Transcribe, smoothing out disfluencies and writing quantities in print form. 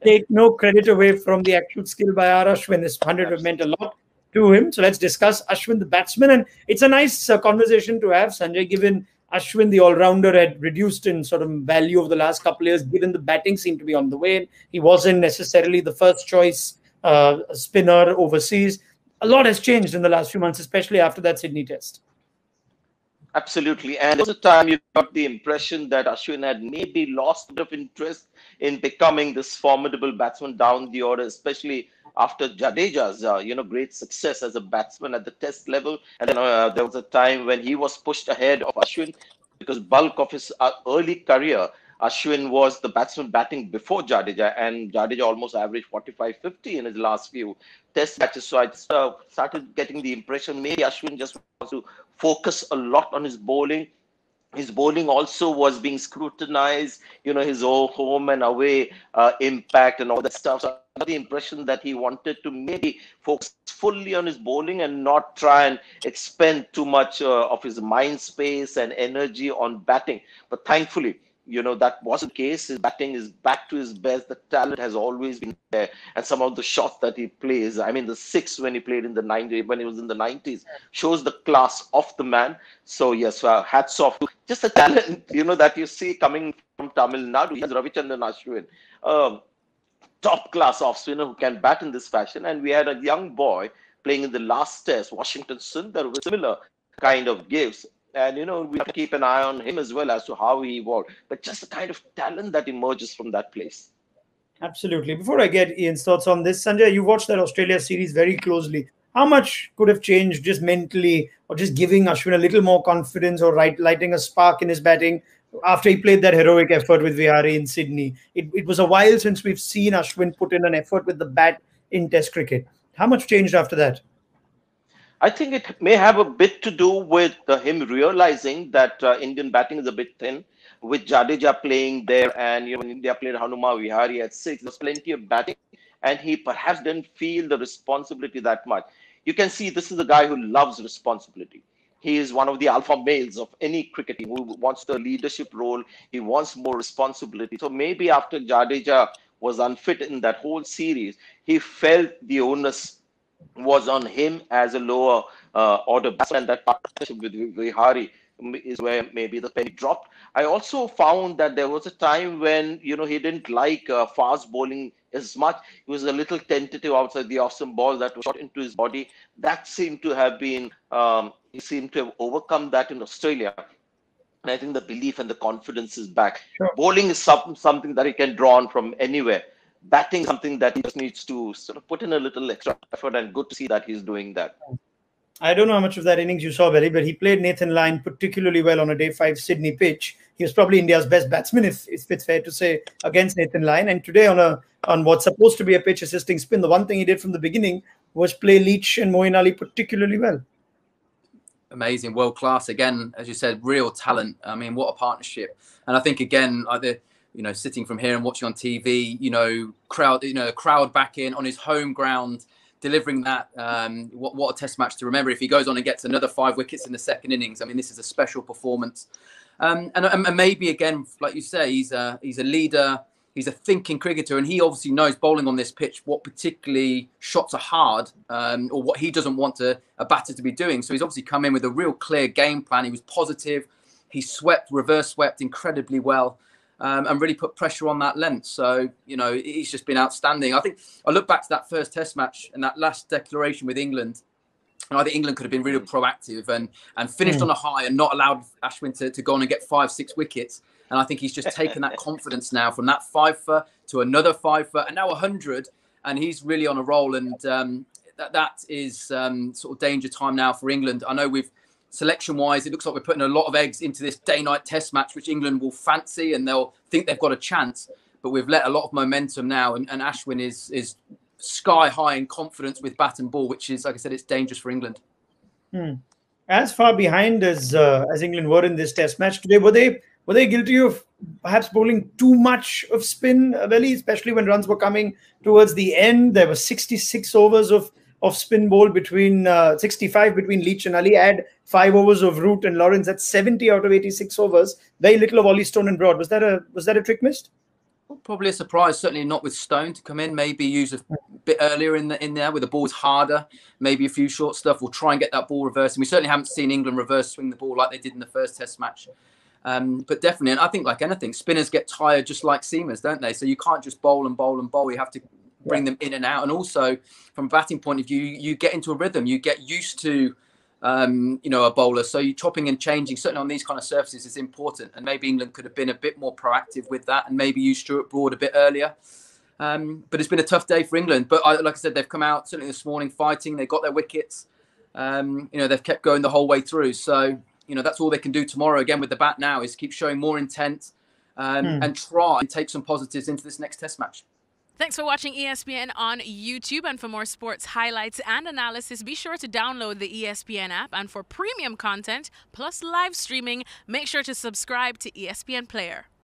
take no credit away from the actual skill by our Ashwin. This 100 have meant a lot to him. So let's discuss Ashwin, the batsman. And it's a nice conversation to have, Sanjay, given Ashwin, the all-rounder, had reduced in sort of value over the last couple of years, given the batting seemed to be on the way. He wasn't necessarily the first choice spinner overseas. A lot has changed in the last few months, especially after that Sydney test. Absolutely. And there was a time you got the impression that Ashwin had maybe lost a bit of interest in becoming this formidable batsman down the order, especially after Jadeja's great success as a batsman at the test level. And then there was a time when he was pushed ahead of Ashwin, because bulk of his early career, Ashwin was the batsman batting before Jadeja, and Jadeja almost averaged 45-50 in his last few test matches. So I started getting the impression maybe Ashwin just wants to focus a lot on his bowling. His bowling also was being scrutinized, his home and away impact and all that stuff. So I got the impression that he wanted to maybe focus fully on his bowling and not try and expend too much of his mind space and energy on batting. But thankfully, that wasn't the case. His batting is back to his best. The talent has always been there. And some of the shots that he plays, I mean, the six when he played in the 90s, when he was in the 90s, shows the class of the man. So, yes, hats off to just the talent, that you see coming from Tamil Nadu. He has Ravichandran Ashwin, top class off spinner who can bat in this fashion. And we had a young boy playing in the last test, Washington Sundar, with similar kind of gives. And, we have to keep an eye on him as well as to how he evolved. But just the kind of talent that emerges from that place. Absolutely. Before I get Ian's thoughts on this, Sanjay, you watched that Australia series very closely. How much could have changed just mentally, or just giving Ashwin a little more confidence, or lighting a spark in his batting after he played that heroic effort with Vihari in Sydney? It was a while since we've seen Ashwin put in an effort with the bat in Test cricket. How much changed after that? I think it may have a bit to do with him realizing that Indian batting is a bit thin, with Jadeja playing there, and when India played Hanuma Vihari at 6, there's plenty of batting, and he perhaps didn't feel the responsibility that much. You can see this is a guy who loves responsibility. He is one of the alpha males of any cricket team who wants the leadership role. He wants more responsibility. So maybe after Jadeja was unfit in that whole series, he felt the onus was on him as a lower order batsman. That partnership with Vihari is where maybe the penny dropped. I also found that there was a time when he didn't like fast bowling as much. He was a little tentative outside the off-stump ball that was shot into his body. That seemed to have been he seemed to have overcome that in Australia. And I think the belief and the confidence is back. Sure. Bowling is something that he can draw on from anywhere. Batting something that he just needs to sort of put in a little extra effort, and good to see that he's doing that. I don't know how much of that innings you saw, Belly, but he played Nathan Lyon particularly well on a day 5 Sydney pitch. He was probably India's best batsman, if it's fair to say, against Nathan Lyon. And today on what's supposed to be a pitch assisting spin, the one thing he did from the beginning was play Leach and Moeen Ali particularly well. Amazing, world class. Again, as you said, real talent. I mean, what a partnership. And I think, again, sitting from here and watching on TV, crowd back in on his home ground, delivering that. What a test match to remember. If he goes on and gets another 5 wickets in the second innings, I mean, this is a special performance. And maybe, again, like you say, he's a leader. He's a thinking cricketer, and he obviously knows bowling on this pitch what particularly shots are hard, or what he doesn't want a batter to be doing. So he's obviously come in with a real clear game plan. He was positive. He reverse swept incredibly well. And really put pressure on that length. So, he's just been outstanding. I think I look back to that first test match and that last declaration with England. And I think England could have been really proactive and finished on a high and not allowed Ashwin to go on and get 5-6 wickets. And I think he's just taken that confidence now from that 5-for to another 5-for and now 100. And he's really on a roll. And that is sort of danger time now for England. I know selection-wise, it looks like we're putting a lot of eggs into this day-night test match, which England will fancy and they'll think they've got a chance. But we've let a lot of momentum now, and Ashwin is sky-high in confidence with bat and ball, which is, like I said, it's dangerous for England. As far behind as England were in this test match today, were they guilty of perhaps bowling too much of spin, Belly, especially when runs were coming towards the end? There were 66 overs of spin bowl, 65 between Leach and Ali, add 5 overs of Root and Lawrence. That's 70 out of 86 overs. Very little of Ollie, Stone and Broad. Was that a trick missed? Probably a surprise, certainly not with Stone to come in. Maybe use a bit earlier in there where the ball's harder. Maybe a few short stuff. We'll try and get that ball reversed. And we certainly haven't seen England reverse swing the ball like they did in the first Test match. But definitely, and I think like anything, spinners get tired just like seamers, don't they? So you can't just bowl and bowl and bowl. You have to bring them in and out. And also, from a batting point of view, you get into a rhythm. You get used to a bowler. So you chopping and changing, certainly on these kind of surfaces, is important. And maybe England could have been a bit more proactive with that and maybe use Stuart Broad a bit earlier. But it's been a tough day for England. But like I said, they've come out certainly this morning fighting. They got their wickets. They've kept going the whole way through. So, that's all they can do tomorrow again with the bat now is keep showing more intent and try and take some positives into this next Test match. Thanks for watching ESPN on YouTube. And for more sports highlights and analysis, be sure to download the ESPN app. And for premium content plus live streaming, make sure to subscribe to ESPN Player.